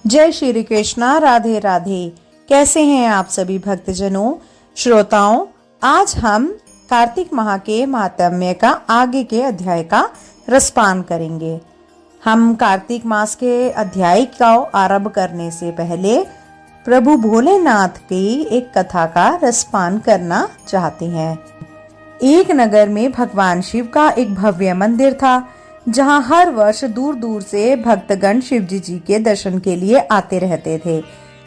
जय श्री कृष्णा। राधे राधे। कैसे हैं आप सभी भक्तजनों, श्रोताओं। आज हम कार्तिक माह के महात्म्य का आगे के अध्याय का रसपान करेंगे। हम कार्तिक मास के अध्याय का आरंभ करने से पहले प्रभु भोलेनाथ की एक कथा का रसपान करना चाहते हैं। एक नगर में भगवान शिव का एक भव्य मंदिर था, जहां हर वर्ष दूर दूर से भक्तगण शिवजी जी के दर्शन के लिए आते रहते थे।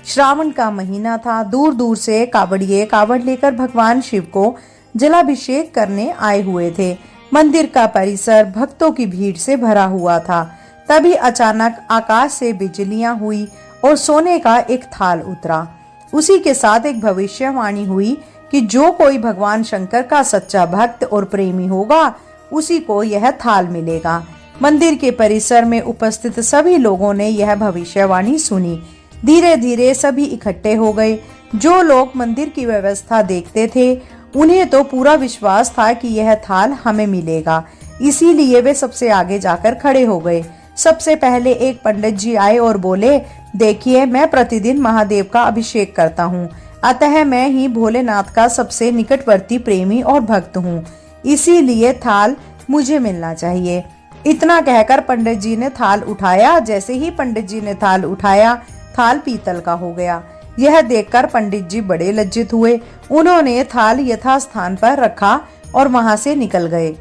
श्रावण का महीना था। दूर दूर से कावड़िए कावड़ लेकर भगवान शिव को जलाभिषेक करने आए हुए थे। मंदिर का परिसर भक्तों की भीड़ से भरा हुआ था। तभी अचानक आकाश से बिजलियां हुई और सोने का एक थाल उतरा। उसी के साथ एक भविष्यवाणी हुई कि जो कोई भगवान शंकर का सच्चा भक्त और प्रेमी होगा, उसी को यह थाल मिलेगा। मंदिर के परिसर में उपस्थित सभी लोगों ने यह भविष्यवाणी सुनी। धीरे धीरे सभी इकट्ठे हो गए। जो लोग मंदिर की व्यवस्था देखते थे, उन्हें तो पूरा विश्वास था कि यह थाल हमें मिलेगा। इसीलिए वे सबसे आगे जाकर खड़े हो गए। सबसे पहले एक पंडित जी आए और बोले, देखिए, मैं प्रतिदिन महादेव का अभिषेक करता हूँ, अतः मैं ही भोलेनाथ का सबसे निकटवर्ती प्रेमी और भक्त हूँ, इसीलिए थाल मुझे मिलना चाहिए। इतना कहकर पंडित जी ने थाल उठाया। जैसे ही पंडित जी ने थाल उठाया, थाल पीतल का हो गया। यह देखकर पंडित जी बड़े लज्जित हुए। उन्होंने थाल यथास्थान पर रखा और वहां से निकल गए।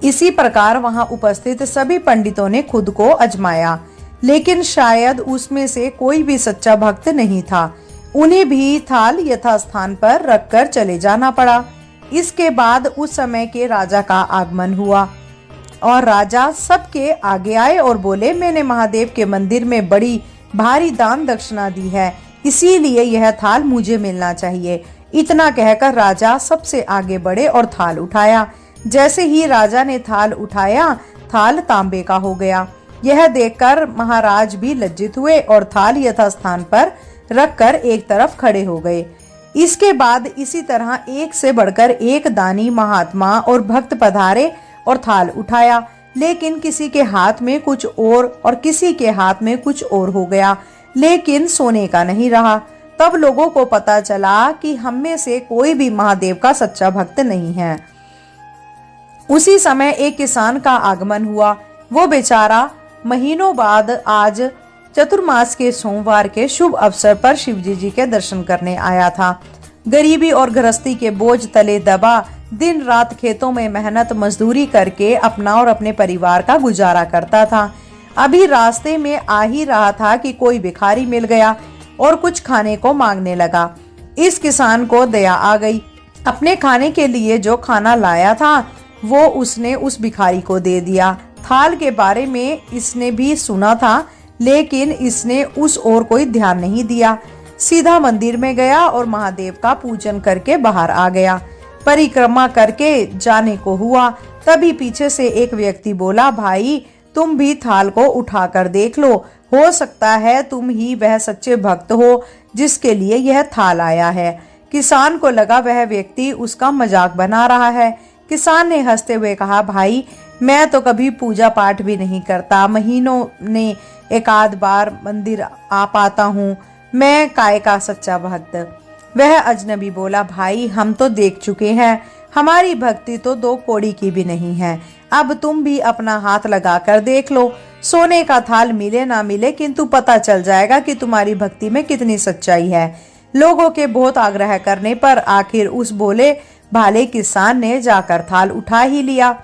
इसी प्रकार वहां उपस्थित सभी पंडितों ने खुद को आजमाया, लेकिन शायद उसमें से कोई भी सच्चा भक्त नहीं था। उन्हें भी थाल यथास्थान पर रखकर चले जाना पड़ा। इसके बाद उस समय के राजा का आगमन हुआ और राजा सबके आगे आए और बोले, मैंने महादेव के मंदिर में बड़ी भारी दान दक्षिणा दी है, इसीलिए यह थाल मुझे मिलना चाहिए। इतना कहकर राजा सबसे आगे बढ़े और थाल उठाया। जैसे ही राजा ने थाल उठाया, थाल तांबे का हो गया। यह देखकर महाराज भी लज्जित हुए और थाल यथास्थान पर रखकर एक तरफ खड़े हो गए। इसके बाद इसी तरह एक से बढ़कर एक दानी, महात्मा और भक्त पधारे और थाल उठाया, लेकिन किसी के हाथ में कुछ और किसी के हाथ में कुछ और हो गया, लेकिन सोने का नहीं रहा। तब लोगों को पता चला कि हम में से कोई भी महादेव का सच्चा भक्त नहीं है। उसी समय एक किसान का आगमन हुआ। वो बेचारा महीनों बाद आज चतुर्मास के सोमवार के शुभ अवसर पर शिवजी जी के दर्शन करने आया था। गरीबी और गृहस्थी के बोझ तले दबा दिन रात खेतों में मेहनत मजदूरी करके अपना और अपने परिवार का गुजारा करता था। अभी रास्ते में आ ही रहा था कि कोई भिखारी मिल गया और कुछ खाने को मांगने लगा। इस किसान को दया आ गई। अपने खाने के लिए जो खाना लाया था, वो उसने उस भिखारी को दे दिया। थाल के बारे में इसने भी सुना था, लेकिन इसने उस ओर कोई ध्यान नहीं दिया। सीधा मंदिर में गया और महादेव का पूजन करके बाहर आ गया। परिक्रमा करके जाने को हुआ, तभी पीछे से एक व्यक्ति बोला, भाई, तुम भी थाल को उठाकर देख लो, हो सकता है तुम ही वह सच्चे भक्त हो जिसके लिए यह थाल आया है। किसान को लगा वह व्यक्ति उसका मजाक बना रहा है। किसान ने हंसते हुए कहा, भाई, मैं तो कभी पूजा पाठ भी नहीं करता, महीनों ने एक आध बार मंदिर आ पाता हूँ, मैं काय का सच्चा भक्त। वह अजनबी बोला, भाई, हम तो देख चुके हैं, हमारी भक्ति तो दो कौड़ी की भी नहीं है। अब तुम भी अपना हाथ लगा कर देख लो, सोने का थाल मिले ना मिले, किंतु पता चल जाएगा कि तुम्हारी भक्ति में कितनी सच्चाई है। लोगों के बहुत आग्रह करने पर आखिर उस भोले भाले किसान ने जाकर थाल उठा ही लिया।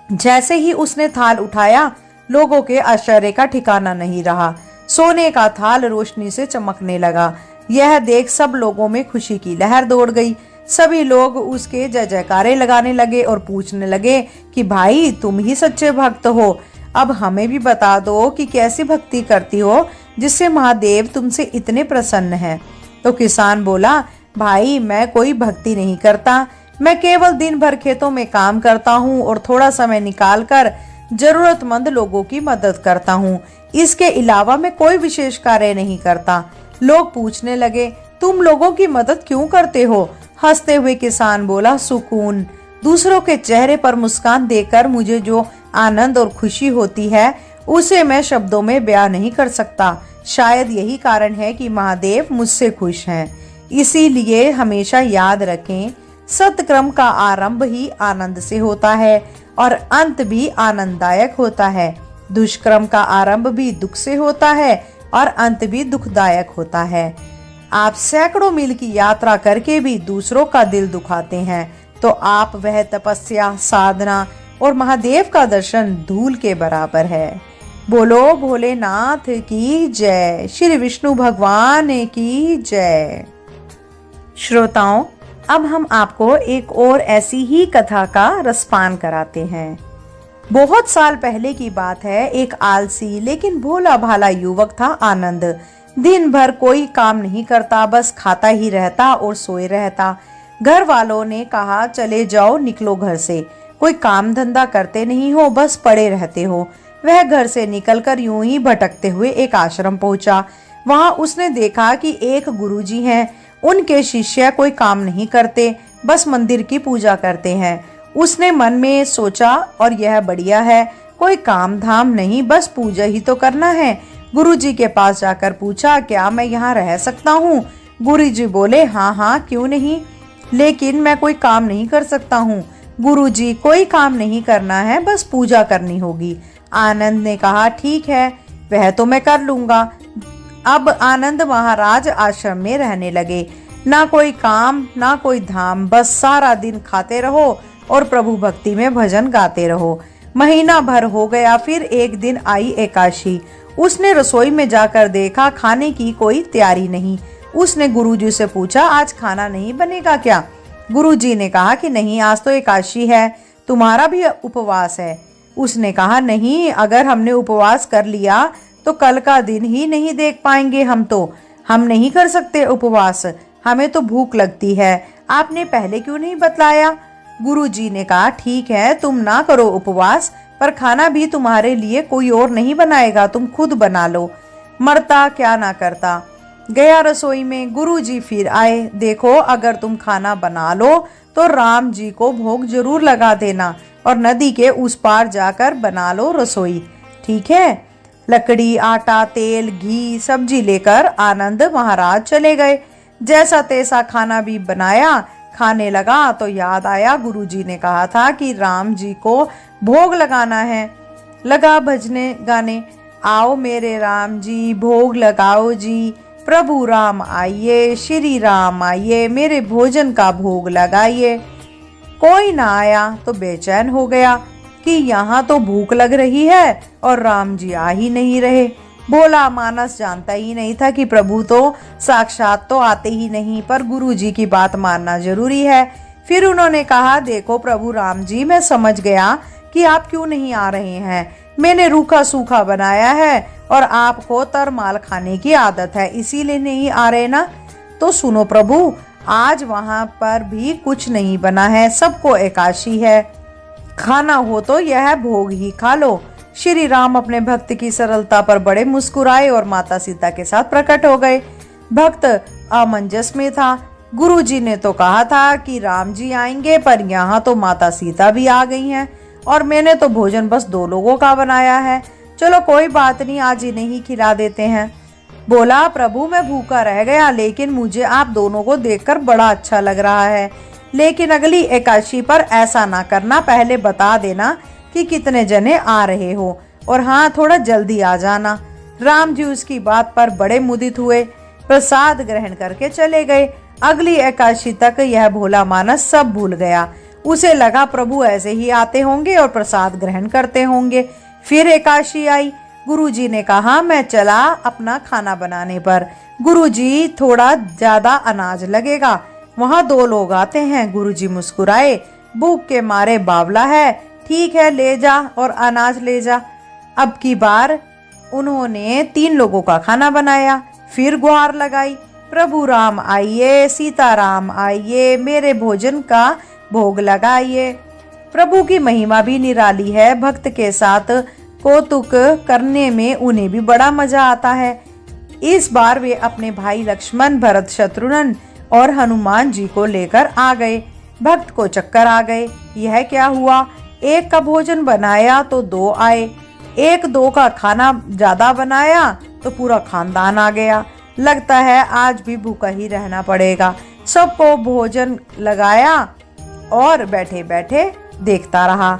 जैसे ही उसने थाल उठाया, लोगों के आश्चर्य का ठिकाना नहीं रहा। सोने का थाल रोशनी से चमकने लगा। यह देख सब लोगों में खुशी की लहर दौड़ गई। सभी लोग उसके जय जयकारे लगाने लगे और पूछने लगे कि भाई, तुम ही सच्चे भक्त हो, अब हमें भी बता दो कि कैसी भक्ति करती हो जिससे महादेव तुमसे इतने प्रसन्न हैं। तो किसान बोला, भाई, मैं कोई भक्ति नहीं करता, मैं केवल दिन भर खेतों में काम करता हूँ और थोड़ा समय निकालकर जरूरतमंद लोगों की मदद करता हूँ। इसके अलावा मैं कोई विशेष कार्य नहीं करता। लोग पूछने लगे, तुम लोगों की मदद क्यों करते हो? हंसते हुए किसान बोला, सुकून। दूसरों के चेहरे पर मुस्कान देखकर मुझे जो आनंद और खुशी होती है, उसे मैं शब्दों में बयां नहीं कर सकता। शायद यही कारण है कि महादेव मुझसे खुश हैं। इसीलिए हमेशा याद रखें, सत्कर्म का आरंभ ही आनंद से होता है और अंत भी आनंददायक होता है। दुष्कर्म का आरंभ भी दुख से होता है और अंत भी दुखदायक होता है। आप सैकड़ों मील की यात्रा करके भी दूसरों का दिल दुखाते हैं तो आप वह तपस्या, साधना और महादेव का दर्शन धूल के बराबर है। बोलो भोलेनाथ की जय। श्री विष्णु भगवान की जय। श्रोताओं, अब हम आपको एक और ऐसी ही कथा का रसपान कराते हैं। बहुत साल पहले की बात है। एक आलसी लेकिन भोला भाला युवक था आनंद। दिन भर कोई काम नहीं करता, बस खाता ही रहता और सोए रहता। घर वालों ने कहा, चले जाओ, निकलो घर से, कोई काम धंधा करते नहीं हो, बस पड़े रहते हो। वह घर से निकलकर यूं ही भटकते हुए एक आश्रम पहुंचा। वहां उसने देखा कि एक गुरुजी हैं। उनके शिष्य कोई काम नहीं करते, बस मंदिर की पूजा करते हैं। उसने मन में सोचा, और यह बढ़िया है, कोई काम धाम नहीं, बस पूजा ही तो करना है। गुरुजी के पास जाकर पूछा, क्या मैं यहाँ रह सकता हूँ? गुरुजी बोले, हाँ हाँ, क्यों नहीं, लेकिन मैं कोई काम नहीं कर सकता हूँ। गुरुजी, कोई काम नहीं करना है, बस पूजा करनी होगी। आनंद ने कहा, ठीक है, वह तो मैं कर लूंगा। अब आनंद महाराज आश्रम में रहने लगे। ना कोई काम, ना कोई धाम, बस सारा दिन खाते रहो और प्रभु भक्ति में भजन गाते रहो। महीना भर हो गया। फिर एक दिन आई एकादशी। उसने रसोई में जाकर देखा, खाने की कोई तैयारी नहीं। उसने गुरुजी से पूछा, आज खाना नहीं बनेगा क्या? गुरुजी ने कहा कि नहीं, आज तो एकादशी है, तुम्हारा भी उपवास है। उसने कहा, नहीं, अगर हमने उपवास कर लिया तो कल का दिन ही नहीं देख पाएंगे। हम नहीं कर सकते उपवास, हमें तो भूख लगती है। आपने पहले क्यों नहीं बतलाया? गुरुजी ने कहा, ठीक है, तुम ना करो उपवास, पर खाना भी तुम्हारे लिए कोई और नहीं बनाएगा, तुम खुद बना लो। मरता क्या ना करता। गया रसोई में। गुरुजी फिर आए। देखो, अगर तुम खाना बना लो तो राम जी को भोग जरूर लगा देना और नदी के उस पार जाकर बना लो रसोई, ठीक है? लकड़ी, आटा, तेल, घी, सब्जी लेकर आनंद महाराज चले गए। जैसा तैसा खाना भी बनाया। खाने लगा तो याद आया, गुरुजी ने कहा था कि राम जी को भोग लगाना है। लगा भजने गाने, आओ मेरे राम जी, भोग लगाओ जी, प्रभु राम आइए, श्री राम आइए, मेरे भोजन का भोग लगाइए। कोई ना आया तो बेचैन हो गया कि यहाँ तो भूख लग रही है और राम जी आ ही नहीं रहे। भोला मानस जानता ही नहीं था कि प्रभु तो साक्षात तो आते ही नहीं, पर गुरुजी की बात मानना जरूरी है। फिर उन्होंने कहा, देखो प्रभु राम जी, मैं समझ गया कि आप क्यों नहीं आ रहे हैं। मैंने रूखा सूखा बनाया है और आपको तरमाल खाने की आदत है, इसीलिए नहीं आ रहे ना। तो सुनो प्रभु, आज वहां पर भी कुछ नहीं बना है, सबको एकादशी है, खाना हो तो यह भोग ही खा लो। श्री राम अपने भक्त की सरलता पर बड़े मुस्कुराए और माता सीता के साथ प्रकट हो गए। भक्त अमंजस में था। गुरुजी ने तो कहा था कि राम जी आएंगे, पर यहाँ तो माता सीता भी आ गई हैं और मैंने तो भोजन बस 2 लोगों का बनाया है। चलो कोई बात नहीं, आज इन्हें ही खिला देते हैं। बोला, प्रभु मैं भूखा रह गया, लेकिन मुझे आप दोनों को देखकर बड़ा अच्छा लग रहा है। लेकिन अगली एकादशी पर ऐसा ना करना, पहले बता देना कि कितने जने आ रहे हो, और हाँ, थोड़ा जल्दी आ जाना। राम जी उसकी बात पर बड़े मुदित हुए, प्रसाद ग्रहण करके चले गए। अगली एकादशी तक यह भोला मानस सब भूल गया। उसे लगा प्रभु ऐसे ही आते होंगे और प्रसाद ग्रहण करते होंगे। फिर एकादशी आई। गुरुजी ने कहा, मैं चला अपना खाना बनाने पर। गुरुजी, थोड़ा ज्यादा अनाज लगेगा, वहाँ 2 लोग आते हैं। गुरुजी मुस्कुराए, भूख के मारे बावला है, ठीक है, ले जा और अनाज ले जा। अब की बार उन्होंने 3 लोगों का खाना बनाया। फिर गुहार लगाई, प्रभु राम आइए, सीता राम आइए, मेरे भोजन का भोग लगाइए। प्रभु की महिमा भी निराली है। भक्त के साथ कौतुक करने में उन्हें भी बड़ा मजा आता है। इस बार वे अपने भाई लक्ष्मण, भरत, शत्रुघ्न और हनुमान जी को लेकर आ गए। भक्त को चक्कर आ गए। यह क्या हुआ? एक का भोजन बनाया तो 2 आए, एक दो का खाना ज्यादा बनाया तो पूरा खानदान आ गया। लगता है आज भी भूखा ही रहना पड़ेगा। सबको भोजन लगाया और बैठे बैठे देखता रहा।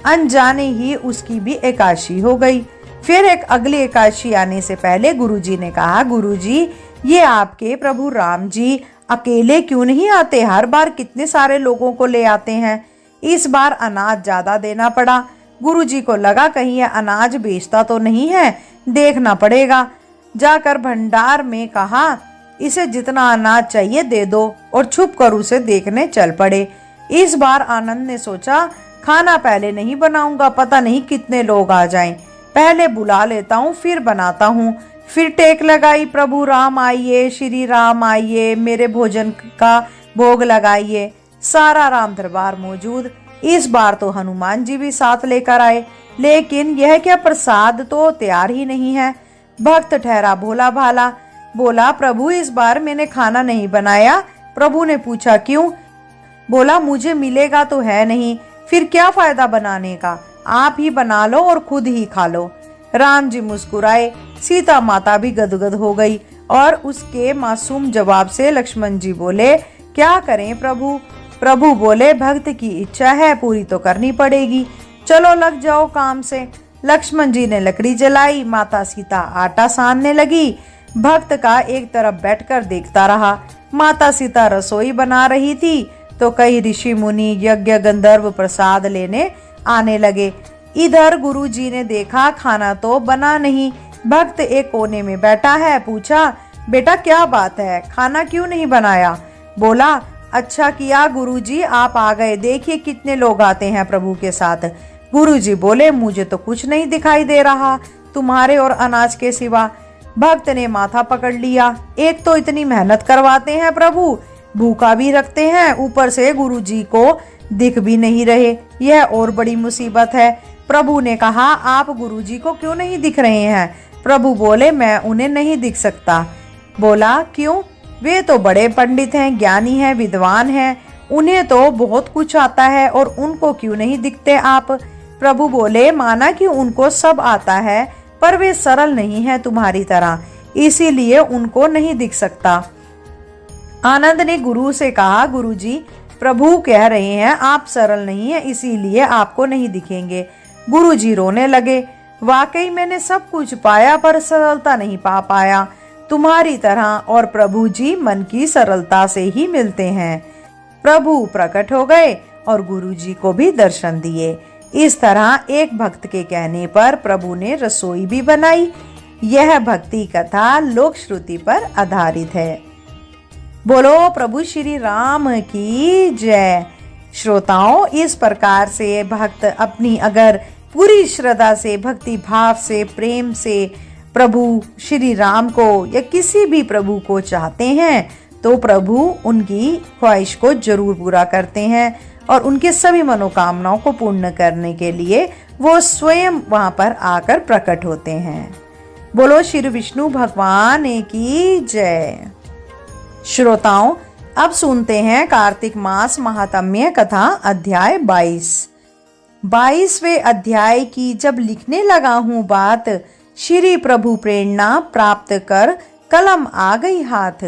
अनजाने ही उसकी भी एकादशी हो गई। फिर एक अगली एकादशी आने से पहले गुरुजी ने कहा, गुरुजी ये आपके प्रभु राम जी अकेले क्यों नहीं आते? हर बार कितने सारे लोगों को ले आते हैं। इस बार अनाज ज्यादा देना पड़ा। गुरुजी को लगा कहीं यह अनाज बेचता तो नहीं है, देखना पड़ेगा। जाकर भंडार में कहा, इसे जितना अनाज चाहिए दे दो, और छुप कर उसे देखने चल पड़े। इस बार आनंद ने सोचा, खाना पहले नहीं बनाऊंगा, पता नहीं कितने लोग आ जाएं। पहले बुला लेता हूँ फिर बनाता हूँ। फिर टेक लगाई, प्रभु राम आइए, श्री राम आइए, मेरे भोजन का भोग लगाइए। सारा राम दरबार मौजूद। इस बार तो हनुमान जी भी साथ लेकर आए, लेकिन यह क्या प्रसाद तो तैयार ही नहीं है। भक्त ठहरा भोला भाला, बोला, प्रभु इस बार मैंने खाना नहीं बनाया। प्रभु ने पूछा, क्यों? बोला, मुझे मिलेगा तो है नहीं, फिर क्या फायदा बनाने का, आप ही बना लो और खुद ही खा लो। राम जी मुस्कुराए। सीता माता भी गदगद हो गई और उसके मासूम जवाब से लक्ष्मण जी बोले, क्या करें प्रभु? प्रभु बोले, भक्त की इच्छा है पूरी तो करनी पड़ेगी, चलो लग जाओ काम से। लक्ष्मण जी ने लकड़ी जलाई, माता सीता आटा सानने लगी। भक्त का एक तरफ बैठकर देखता रहा। माता सीता रसोई बना रही थी तो कई ऋषि मुनि यज्ञ गंधर्व प्रसाद लेने आने लगे। इधर गुरुजी ने देखा खाना तो बना नहीं, भक्त एक कोने में बैठा है। पूछा, बेटा क्या बात है, खाना क्यों नहीं बनाया? बोला, अच्छा किया गुरुजी आप आ गए, देखिए कितने लोग आते हैं प्रभु के साथ। गुरुजी बोले, मुझे तो कुछ नहीं दिखाई दे रहा तुम्हारे और अनाज के सिवा। भक्त ने माथा पकड़ लिया, एक तो इतनी मेहनत करवाते हैं प्रभु, भूखा भी रखते हैं, ऊपर से गुरुजी को दिख भी नहीं रहे, यह और बड़ी मुसीबत है। प्रभु ने कहा, आप गुरुजी को क्यों नहीं दिख रहे हैं? प्रभु बोले, मैं उन्हें नहीं दिख सकता। बोला, क्यों? वे तो बड़े पंडित हैं, ज्ञानी हैं, विद्वान हैं, उन्हें तो बहुत कुछ आता है और उनको क्यों नहीं दिखते आप? प्रभु बोले, माना कि उनको सब आता है पर वे सरल नहीं है तुम्हारी तरह, इसीलिए उनको नहीं दिख सकता। आनंद ने गुरु से कहा, गुरुजी प्रभु कह रहे हैं आप सरल नहीं है, इसीलिए आपको नहीं दिखेंगे। गुरुजी रोने लगे, वाकई मैंने सब कुछ पाया पर सरलता नहीं पा पाया तुम्हारी तरह, और प्रभु जी मन की सरलता से ही मिलते हैं। प्रभु प्रकट हो गए और गुरुजी को भी दर्शन दिए। इस तरह एक भक्त के कहने पर प्रभु ने रसोई भी बनाई। यह भक्ति कथा लोक श्रुति पर आधारित है। बोलो प्रभु श्री राम की जय। श्रोताओं, इस प्रकार से भक्त अपनी अगर पूरी श्रद्धा से, भक्ति भाव से, प्रेम से प्रभु श्री राम को या किसी भी प्रभु को चाहते हैं तो प्रभु उनकी ख्वाहिश को जरूर पूरा करते हैं और उनके सभी मनोकामनाओं को पूर्ण करने के लिए वो स्वयं वहां पर आकर प्रकट होते हैं। बोलो श्री विष्णु भगवान की जय। श्रोताओं, अब सुनते हैं कार्तिक मास महात्म्य कथा अध्याय 22। 22वें अध्याय की जब लिखने लगा हूँ बात, श्री प्रभु प्रेरणा प्राप्त कर कलम आ गई हाथ।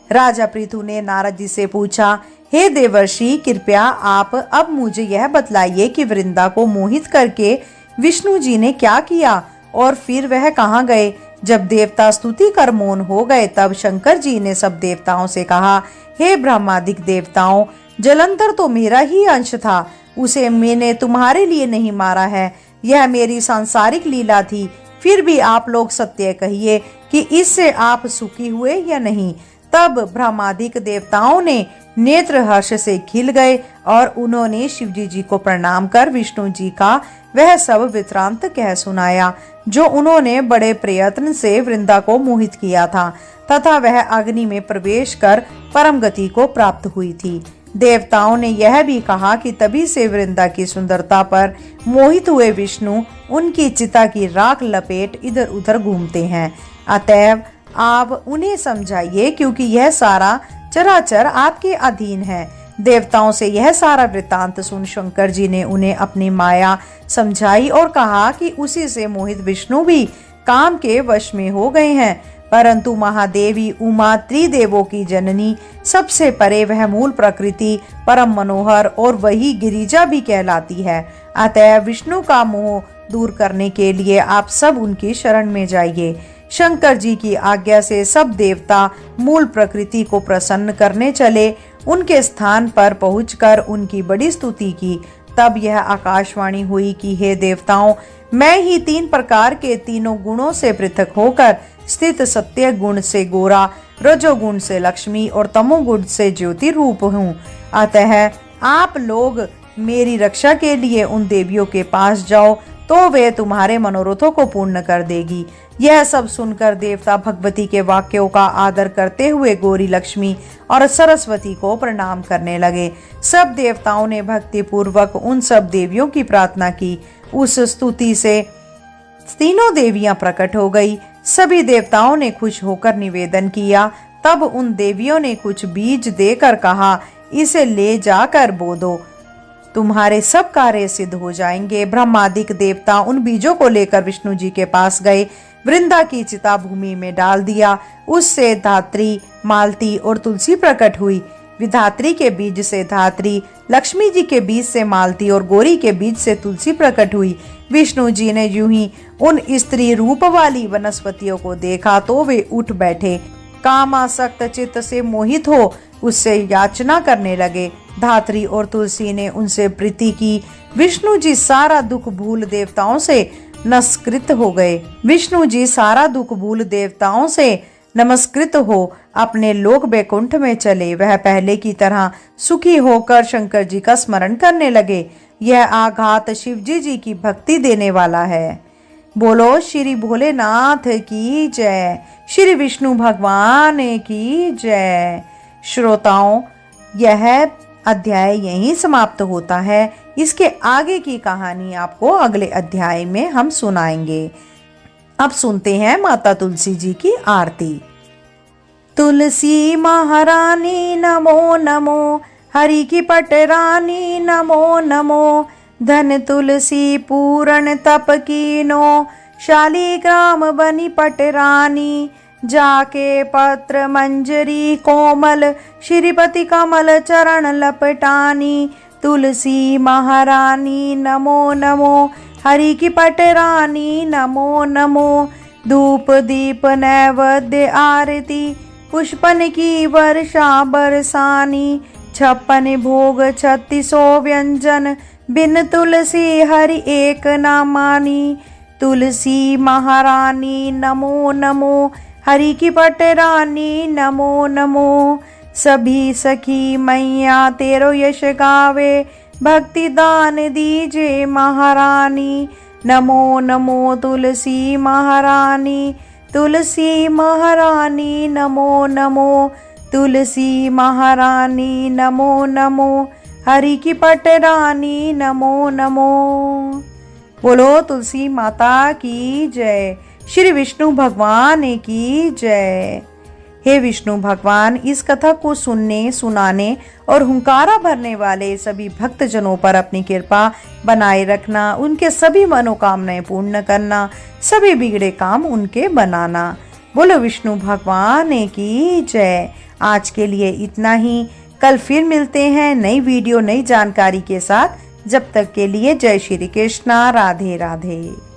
राजा पृथु ने नारद जी से पूछा, हे देवर्षि, कृपया आप अब मुझे यह बतलाइए कि वृंदा को मोहित करके विष्णु जी ने क्या किया और फिर वह कहाँ गए। जब देवता स्तुति कर मौन हो गए तब शंकर जी ने सब देवताओं से कहा, हे ब्रह्मादिक देवताओं, जलंधर तो मेरा ही अंश था, उसे मैंने तुम्हारे लिए नहीं मारा है, यह मेरी सांसारिक लीला थी। फिर भी आप लोग सत्य कहिए कि इससे आप सुखी हुए या नहीं। तब ब्रह्मादिक देवताओं ने नेत्र हर्ष से खिल गए और उन्होंने शिवजी जी को प्रणाम कर विष्णु जी का वह सब वृत्तांत कह सुनाया जो उन्होंने बड़े प्रयत्न से वृंदा को मोहित किया था तथा वह अग्नि में प्रवेश कर परम गति को प्राप्त हुई थी। देवताओं ने यह भी कहा कि तभी से वृंदा की सुंदरता पर मोहित हुए विष्णु उनकी चिता की राख लपेट इधर उधर घूमते हैं। अतएव आप उन्हें समझाइए, क्योंकि यह सारा चराचर आपके अधीन है। देवताओं से यह सारा वृत्तांत सुन शंकर जी ने उन्हें अपनी माया समझाई और कहा कि उसी से मोहित विष्णु भी काम के वश में हो गए हैं। परंतु महादेवी उमा त्रिदेवों की जननी, सबसे परे वह मूल प्रकृति, परम मनोहर और वही गिरिजा भी कहलाती है। अतः विष्णु का मोह दूर करने के लिए आप सब उनकी शरण में जाइए। शंकर जी की आज्ञा से सब देवता मूल प्रकृति को प्रसन्न करने चले। उनके स्थान पर पहुंचकर उनकी बड़ी स्तुति की। तब यह आकाशवाणी हुई कि हे देवताओं, मैं ही 3 प्रकार के तीनों गुणों से पृथक होकर स्थित सत्य गुण से गोरा, रजोगुण से लक्ष्मी और तमोगुण से ज्योति रूप हूँ। अतः आप लोग मेरी रक्षा के लिए उन देवियों के पास जाओ, तो वे तुम्हारे मनोरथों को पूर्ण कर देगी। यह सब सुनकर देवता भगवती के वाक्यों का आदर करते हुए गौरी, लक्ष्मी और सरस्वती को प्रणाम करने लगे। सब देवताओं ने भक्ति पूर्वक उन सब देवियों की प्रार्थना की। उस स्तुति से तीनों देवियां प्रकट हो गई। सभी देवताओं ने खुश होकर निवेदन किया। तब उन देवियों ने कुछ बीज देकर कहा, इसे ले जाकर बो दो, तुम्हारे सब कार्य सिद्ध हो जाएंगे। ब्रह्मादिक देवता उन बीजों को लेकर विष्णु जी के पास गए। वृंदा की चिता भूमि में डाल दिया। उससे धात्री, मालती और तुलसी प्रकट हुई। विधात्री के बीज से धात्री, लक्ष्मी जी के बीज से मालती और गौरी के बीज से तुलसी प्रकट हुई। विष्णु जी ने यूं ही उन स्त्री रूप वाली वनस्पतियों को देखा तो वे उठ बैठे। कामासक्त चित्त से मोहित हो उससे याचना करने लगे। धात्री और तुलसी ने उनसे प्रीति की। विष्णु जी सारा दुख भूल देवताओं से नमस्कृत हो गए। विष्णु जी सारा दुख भूल देवताओं से नमस्कृत हो अपने लोक बैकुंठ में चले। वह पहले की तरह सुखी होकर शंकर जी का स्मरण करने लगे। यह आघात शिवजी जी की भक्ति देने वाला है। बोलो श्री भोलेनाथ की जय, श्री विष्णु भगवान की जय। श्रोताओं, यह अध्याय यहीं समाप्त होता है। इसके आगे की कहानी आपको अगले अध्याय में हम सुनाएंगे। अब सुनते हैं माता तुलसी जी की आरती। तुलसी महारानी नमो नमो, हरि की पटरानी नमो नमो। धन तुलसी पूर्ण तप कीनो, शालिग्राम बनी पटरानी। जाके पत्र मंजरी कोमल, श्रीपति कमल चरण लपटानी। तुलसी महारानी नमो नमो, हरि की पटरानी नमो नमो। धूप दीप नैवेद्य आरती, पुष्पन की वर्षा बरसानी। 56 भोग 3600 व्यंजन, बिन तुलसी हरि एक न मानी। तुलसी महारानी नमो नमो, हरि की पटरानी नमो नमो। सभी सखी मैया तेरो यश गावे, भक्ति दान दीजे महारानी। नमो नमो तुलसी महारानी, तुलसी महारानी नमो नमो। तुलसी महारानी नमो नमो, हरि की पटरानी नमो नमो। बोलो तुलसी माता की जय, श्री विष्णु भगवान की जय। हे विष्णु भगवान, इस कथा को सुनने, सुनाने और हुंकारा भरने वाले सभी भक्तजनों पर अपनी कृपा बनाए रखना। उनके सभी मनोकामनाएं पूर्ण करना, सभी बिगड़े काम उनके बनाना। बोलो विष्णु भगवान की जय। आज के लिए इतना ही। कल फिर मिलते हैं नई वीडियो, नई जानकारी के साथ। जब तक के लिए जय श्री कृष्णा, राधे राधे।